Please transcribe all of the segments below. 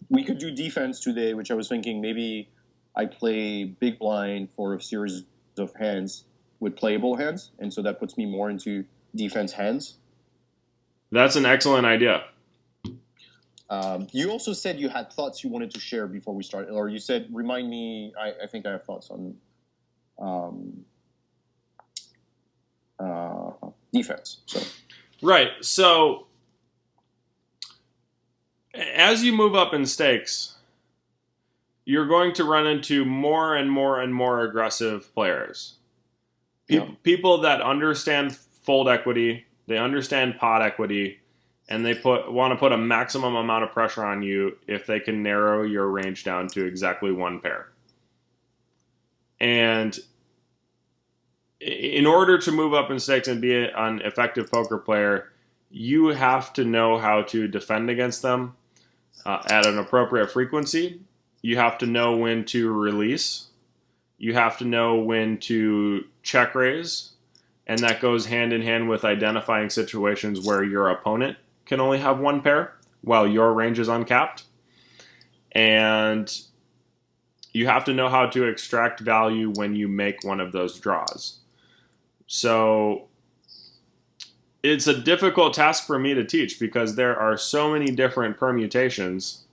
we could do defense today, which I was thinking maybe I play big blind for a series of hands with playable hands, and so that puts me more into defense hands. That's an excellent idea. You also said you had thoughts you wanted to share before we started, or you said, remind me, I think I have thoughts on um, defense. So Right. So as you move up in stakes, you're going to run into more and more and more aggressive players. People that understand fold equity, they understand pot equity, and they want to put a maximum amount of pressure on you if they can narrow your range down to exactly one pair. And in order to move up in stakes and be an effective poker player, you have to know how to defend against them at an appropriate frequency. You have to know when to release. You have to know when to check raise. And that goes hand in hand with identifying situations where your opponent can only have one pair while your range is uncapped. And you have to know how to extract value when you make one of those draws. So it's a difficult task for me to teach because there are so many different permutations,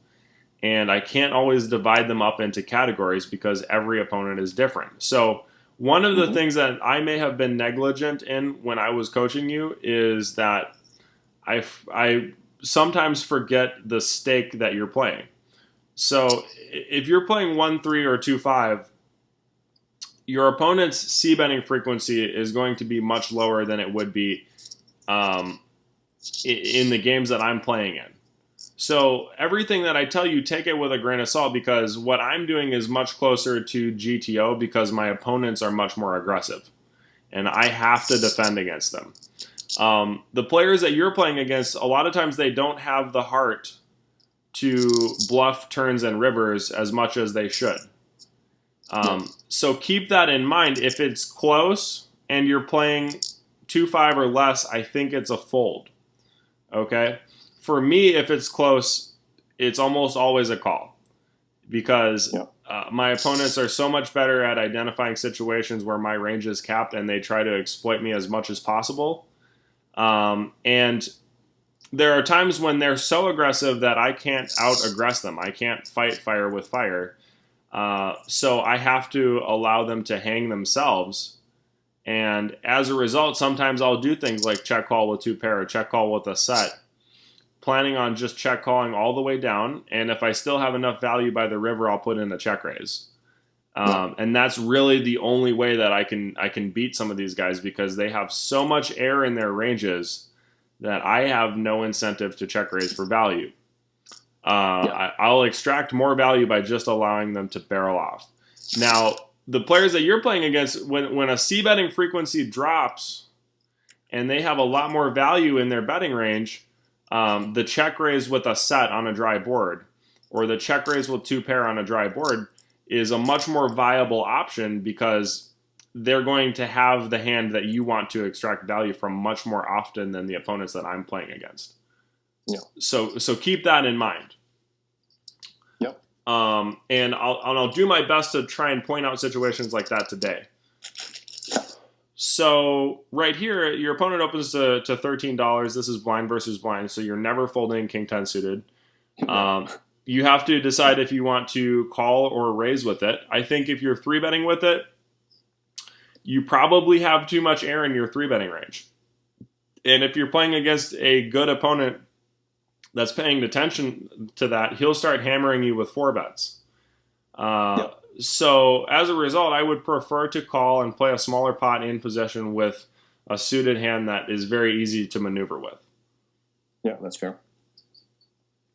and I can't always divide them up into categories because every opponent is different. So one of the things that I may have been negligent in when I was coaching you is that I sometimes forget the stake that you're playing. So if you're playing 1-3 or 2-5, your opponent's c-betting frequency is going to be much lower than it would be in the games that I'm playing in. So everything that I tell you, take it with a grain of salt because what I'm doing is much closer to GTO because my opponents are much more aggressive. And I have to defend against them. The players that you're playing against, a lot of times they don't have the heart to bluff turns and rivers as much as they should. So keep that in mind. If it's close and you're playing 2-5 or less, I think it's a fold. Okay? For me, if it's close, it's almost always a call because my opponents are so much better at identifying situations where my range is capped and they try to exploit me as much as possible. And there are times when they're so aggressive that I can't out-aggress them. I can't fight fire with fire. So I have to allow them to hang themselves. And as a result, sometimes I'll do things like check call with 2 pair or check call with a set, planning on just check calling all the way down. And if I still have enough value by the river, I'll put in a check raise. And that's really the only way that I can beat some of these guys because they have so much air in their ranges that I have no incentive to check raise for value. I'll extract more value by just allowing them to barrel off. Now, the players that you're playing against, when a c-betting frequency drops and they have a lot more value in their betting range, the check raise with a set on a dry board or the check raise with 2 pair on a dry board is a much more viable option because they're going to have the hand that you want to extract value from much more often than the opponents that I'm playing against. Yeah. So keep that in mind. Yep. And I'll do my best to try and point out situations like that today. So right here, your opponent opens to $13. This is blind versus blind, so you're never folding king 10 suited. You have to decide if you want to call or raise with it. I think if you're 3-betting with it, you probably have too much air in your 3-betting range. And if you're playing against a good opponent that's paying attention to that, he'll start hammering you with 4-bets. So as a result, I would prefer to call and play a smaller pot in possession with a suited hand that is very easy to maneuver with. Yeah, that's fair.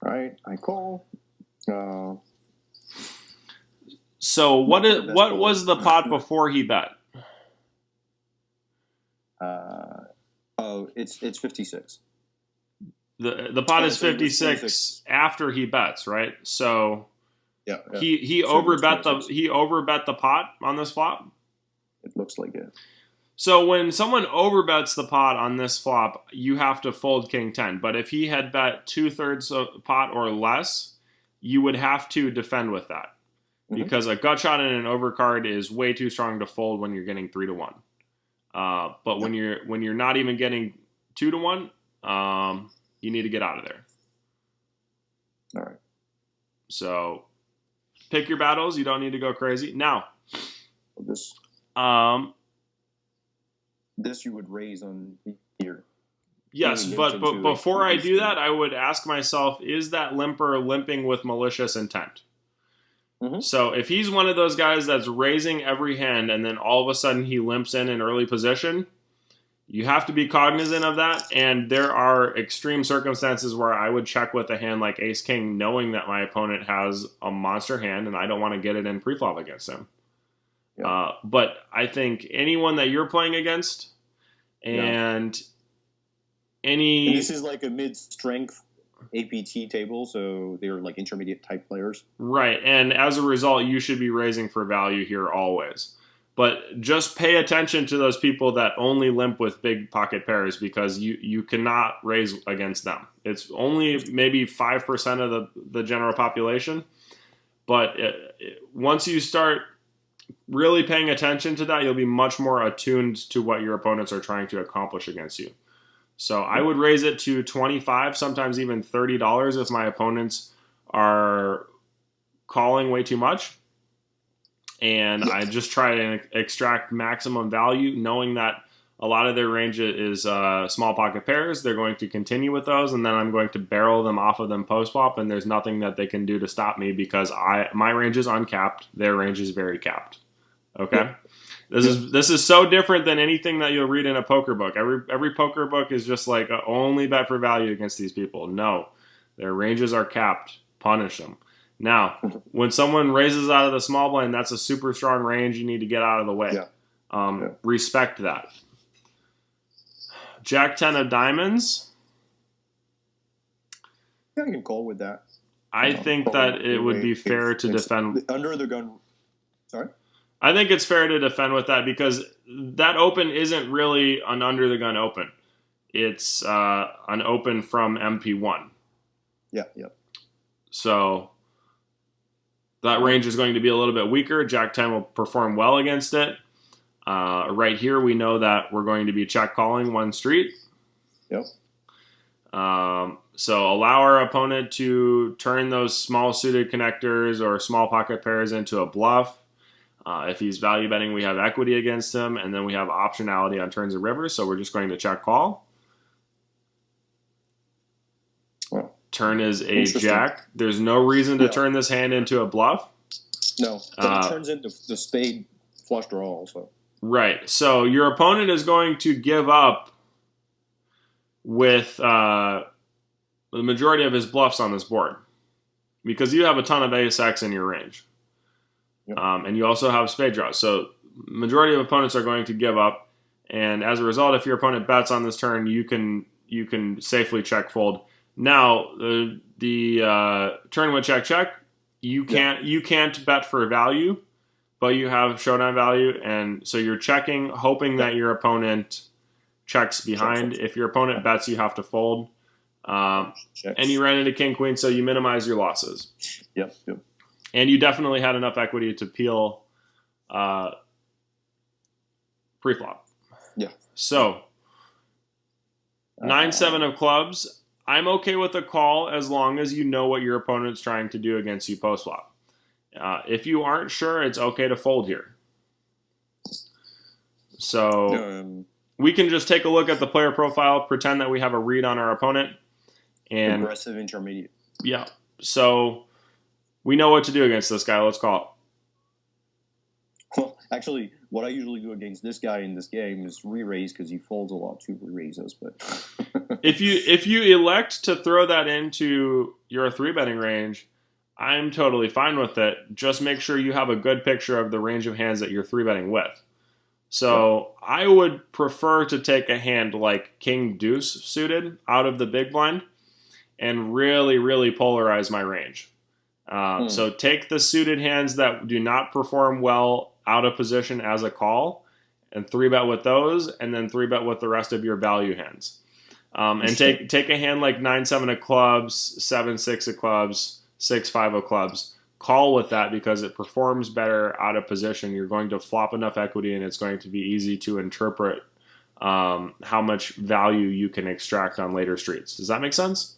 All right, I call. So what was the pot before he bet? It's 56. The pot is 56 after he bets, right? So he overbet the pot on this flop. It looks like it. So when someone overbets the pot on this flop, you have to fold king 10. But if he had bet 2/3 of pot or less, you would have to defend with that. Because a gut shot and an overcard is way too strong to fold when you're getting 3-1. But when you're not even getting 2-1, you need to get out of there. All right. So pick your battles. You don't need to go crazy. Now, This you would raise on here. Yes, but before I do that, I would ask myself, is that limper limping with malicious intent? So if he's one of those guys that's raising every hand and then all of a sudden he limps in an early position, you have to be cognizant of that. And there are extreme circumstances where I would check with a hand like Ace King, knowing that my opponent has a monster hand and I don't want to get it in preflop against him. Yeah. But I think anyone that you're playing against and and this is like a mid-strength APT table, so they're like intermediate type players. Right, and as a result, you should be raising for value here always. But just pay attention to those people that only limp with big pocket pairs because you cannot raise against them. It's only maybe 5% of the general population. But once you start really paying attention to that, you'll be much more attuned to what your opponents are trying to accomplish against you. So I would raise it to $25, sometimes even $30 if my opponents are calling way too much. And I just try to extract maximum value, knowing that a lot of their range is small pocket pairs. They're going to continue with those, and then I'm going to barrel them off of them post-flop, and there's nothing that they can do to stop me because my range is uncapped. Their range is very capped. Okay? This is so different than anything that you'll read in a poker book. Every poker book is just like only bet for value against these people. No, their ranges are capped. Punish them. Now, when someone raises out of the small blind, that's a super strong range. You need to get out of the way. Respect that. Jack 10 of diamonds. Yeah, I can call with that. I think that it would be fair to defend under the gun. Sorry. I think it's fair to defend with that because that open isn't really an under the gun open. It's an open from MP1. Yeah. So that range is going to be a little bit weaker. Jack 10 will perform well against it. Right here, we know that we're going to be check calling one street. Yep. So allow our opponent to turn those small suited connectors or small pocket pairs into a bluff. If he's value betting, we have equity against him, and then we have optionality on turns of rivers, so we're just going to check call. Turn is a jack. There's no reason to turn this hand into a bluff. No, but it turns into the spade flush draw also. Right, so your opponent is going to give up with the majority of his bluffs on this board because you have a ton of ace-x in your range. Yep. And you also have spade draws. So majority of opponents are going to give up. And as a result, if your opponent bets on this turn, you can safely check fold. Now, the turn with check, you can't bet for value, but you have showdown value. And so you're checking, hoping that your opponent checks behind. If your opponent bets, you have to fold. And you ran into king, queen, so you minimize your losses. Yep. And you definitely had enough equity to peel pre-flop. Yeah. So, 9-7 of clubs. I'm okay with a call as long as you know what your opponent's trying to do against you post-flop. If you aren't sure, it's okay to fold here. So, we can just take a look at the player profile, pretend that we have a read on our opponent. And aggressive intermediate. Yeah. So we know what to do against this guy. Let's call it. Well, actually, what I usually do against this guy in this game is re-raise because he folds a lot to re-raises. But if you elect to throw that into your 3-betting range, I'm totally fine with it. Just make sure you have a good picture of the range of hands that you're 3-betting with. So I would prefer to take a hand like King Deuce suited out of the big blind and really, really polarize my range. So take the suited hands that do not perform well out of position as a call and 3-bet with those, and then 3-bet with the rest of your value hands. And take a hand like 9-7 of clubs, 7-6 of clubs, 6-5 of clubs. Call with that because it performs better out of position. You're going to flop enough equity, and it's going to be easy to interpret how much value you can extract on later streets. Does that make sense?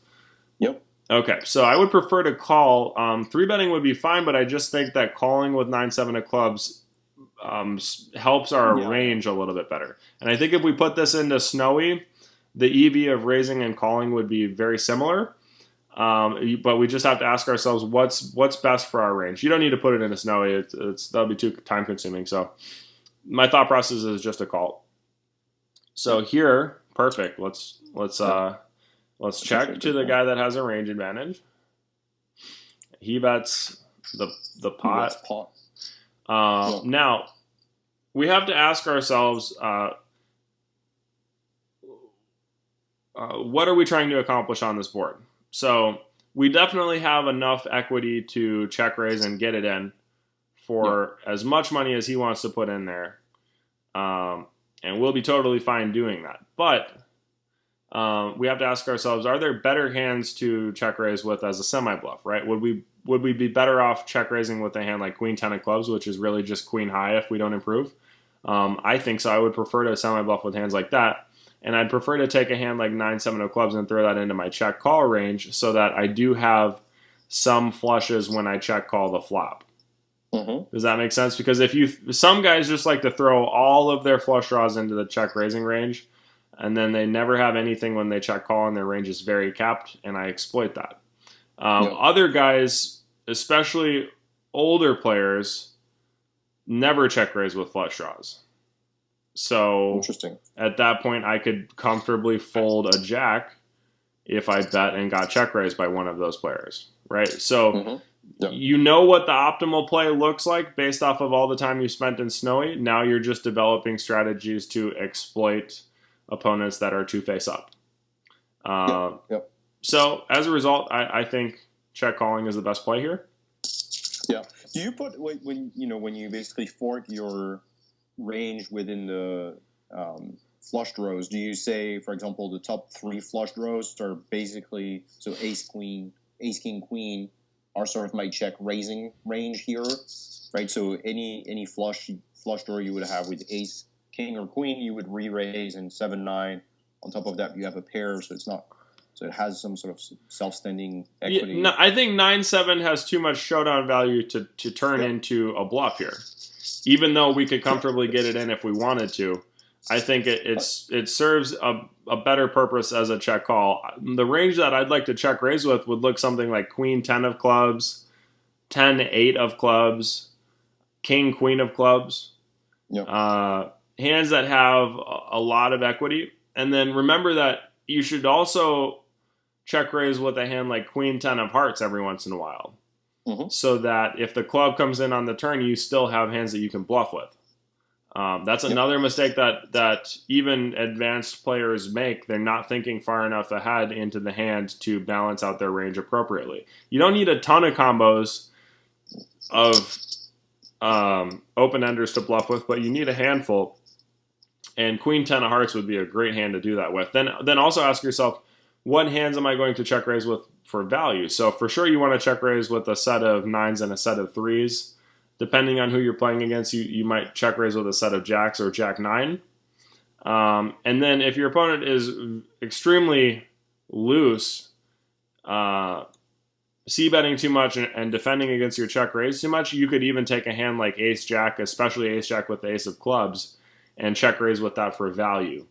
Yep. Okay, so I would prefer to call. 3-betting would be fine, but I just think that calling with 9-7 of clubs helps our range a little bit better. And I think if we put this into Snowy, the EV of raising and calling would be very similar. But we just have to ask ourselves what's best for our range. You don't need to put it into Snowy. That'll be too time consuming. So my thought process is just a call. So here, perfect. Let's check to the guy that has a range advantage. He bets the pot. Now we have to ask ourselves, what are we trying to accomplish on this board? So we definitely have enough equity to check raise and get it in for as much money as he wants to put in there. And we'll be totally fine doing that. But we have to ask ourselves, are there better hands to check raise with as a semi-bluff, right? Would we be better off check raising with a hand like Queen 10 of clubs, which is really just Queen high if we don't improve? I think so. I would prefer to semi-bluff with hands like that. And I'd prefer to take a hand like 9-7 of clubs and throw that into my check call range so that I do have some flushes when I check call the flop. Mm-hmm. Does that make sense? Because some guys just like to throw all of their flush draws into the check raising range, and then they never have anything when they check call and their range is very capped, and I exploit that. Other guys, especially older players, never check raise with flush draws. So interesting. At that point, I could comfortably fold a jack if I bet and got check raised by one of those players, right? So you know what the optimal play looks like based off of all the time you spent in Snowy. Now you're just developing strategies to exploit opponents that are two face up. So as a result, I think check calling is the best play here. Yeah. Do you put when you basically fork your range within the flushed rows? Do you say, for example, the top 3 flushed rows are basically so ace king queen are sort of my check raising range here, right? So any flush draw you would have with ace king or queen, you would re-raise, and 7-9 on top of that you have a pair, so it has some sort of self-standing equity. Yeah, no, I think 9-7 has too much showdown value to turn into a bluff here. Even though we could comfortably get it in if we wanted to, I think it serves a better purpose as a check call. The range that I'd like to check raise with would look something like Queen 10 of clubs, 10-8 of clubs, King Queen of clubs. Hands that have a lot of equity. And then remember that you should also check raise with a hand like Queen 10 of hearts every once in a while. So that if the club comes in on the turn, you still have hands that you can bluff with. That's another mistake that even advanced players make. They're not thinking far enough ahead into the hand to balance out their range appropriately. You don't need a ton of combos of open-enders to bluff with, but you need a handful. And Queen 10 of hearts would be a great hand to do that with. Then also ask yourself, what hands am I going to check raise with for value? So for sure you want to check raise with a set of 9s and a set of 3s. Depending on who you're playing against, you might check raise with a set of jacks or jack 9. And then if your opponent is extremely loose, c-betting too much and defending against your check raise too much, you could even take a hand like ace-jack, especially ace-jack with the ace of clubs, and check raise with that for value.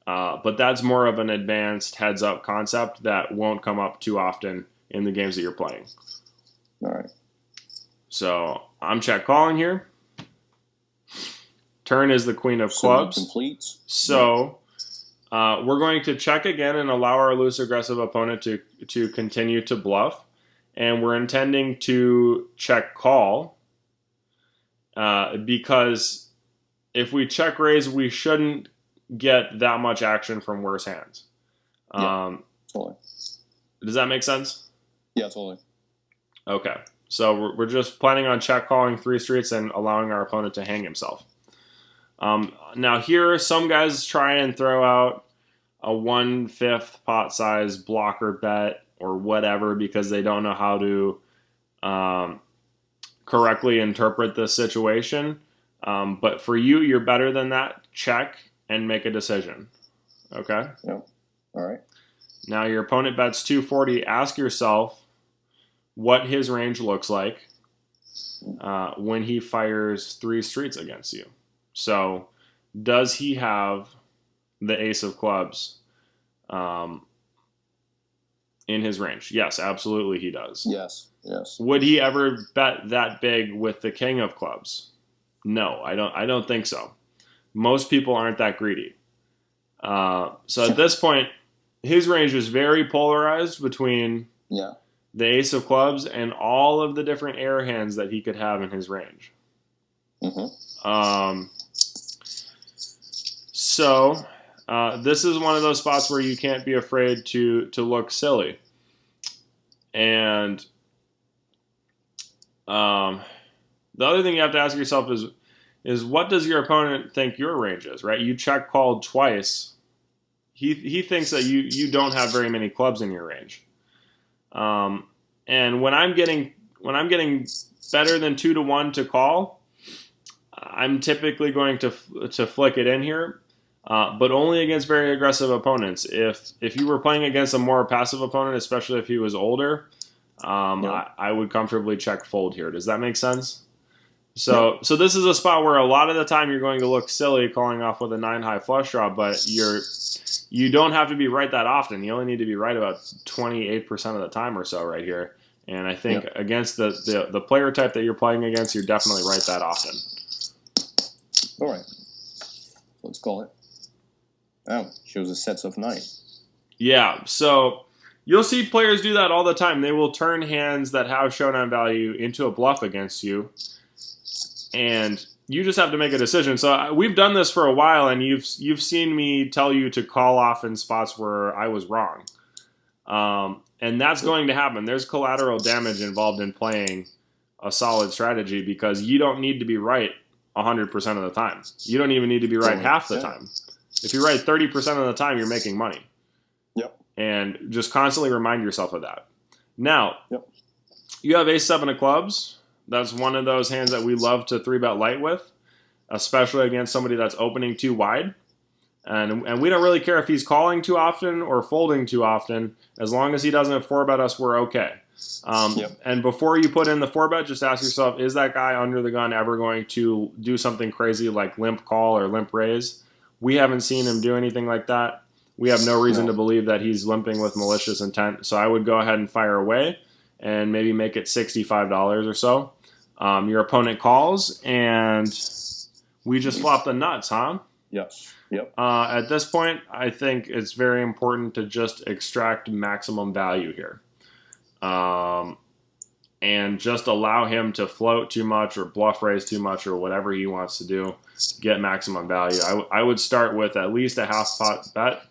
But that's more of an advanced heads-up concept that won't come up too often in the games that you're playing. All right. So I'm check calling here. Turn is the queen of clubs. So we're going to check again and allow our loose aggressive opponent to continue to bluff. And we're intending to check call because if we check raise, we shouldn't get that much action from worse hands. Totally. Does that make sense? Yeah, totally. Okay. So we're just planning on check calling 3 streets and allowing our opponent to hang himself. Now here, some guys try and throw out a 1/5 pot size blocker bet or whatever because they don't know how to correctly interpret this situation. But for you, you're better than that. Check and make a decision. Okay? Yep. All right. Now your opponent bets 240. Ask yourself what his range looks like when he fires 3 streets against you. So, does he have the ace of clubs in his range? Yes, absolutely he does. Yes. Yes. Would he ever bet that big with the king of clubs? No, I don't think so. Most people aren't that greedy. So at this point, his range is very polarized between the ace of clubs and all of the different air hands that he could have in his range. Mm-hmm. So this is one of those spots where you can't be afraid to look silly. And the other thing you have to ask yourself is what does your opponent think your range is, right? You check called twice. He thinks that you don't have very many clubs in your range. And when I'm getting better than 2-1 to call, I'm typically going to flick it in here, but only against very aggressive opponents. If you were playing against a more passive opponent, especially if he was older, I would comfortably check fold here. Does that make sense? So this is a spot where a lot of the time you're going to look silly calling off with a 9-high flush draw, but you don't have to be right that often. You only need to be right about 28% of the time or so right here. And I think against the player type that you're playing against, you're definitely right that often. All right. Let's call it. Oh, shows a sets of 9. Yeah, so you'll see players do that all the time. They will turn hands that have showdown value into a bluff against you. And you just have to make a decision. So we've done this for a while, and you've seen me tell you to call off in spots where I was wrong. And that's going to happen. There's collateral damage involved in playing a solid strategy because you don't need to be right 100% of the time. You don't even need to be right half the time. If you're right 30% of the time, you're making money. Yep. And just constantly remind yourself of that. Now, you have ace-7 of clubs. That's one of those hands that we love to 3-bet light with, especially against somebody that's opening too wide. And we don't really care if he's calling too often or folding too often. As long as he doesn't 4-bet us, we're okay. And before you put in the 4-bet, just ask yourself, is that guy under the gun ever going to do something crazy like limp call or limp raise? We haven't seen him do anything like that. We have no reason to believe that he's limping with malicious intent. So I would go ahead and fire away and maybe make it $65 or so. Your opponent calls, and we just flop the nuts, huh? Yes. Yep. At this point, I think it's very important to just extract maximum value here. And just allow him to float too much or bluff raise too much or whatever he wants to do, get maximum value. I would start with at least a half pot bet.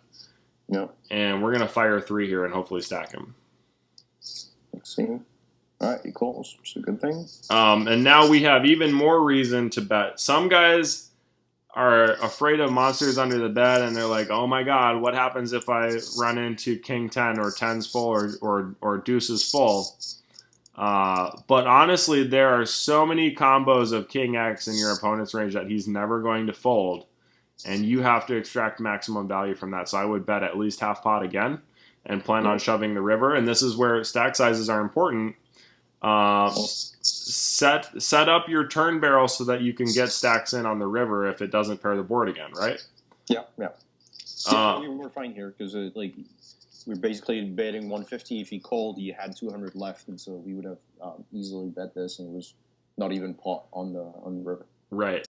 Yep. And we're going to fire 3 here and hopefully stack him. Let's see. All right, he calls, which is a good thing. And now we have even more reason to bet. Some guys are afraid of monsters under the bed, and they're like, oh my god, what happens if I run into king 10 or 10's full or deuces full? But honestly, there are so many combos of king X in your opponent's range that he's never going to fold, and you have to extract maximum value from that. So I would bet at least half pot again and plan on shoving the river. And this is where stack sizes are important. Set up your turn barrel so that you can get stacks in on the river if it doesn't pair the board again, right? Yeah. We're fine here because we're basically betting 150. If he called, he had 200 left, and so we would have easily bet this, and it was not even pot on the river. Right.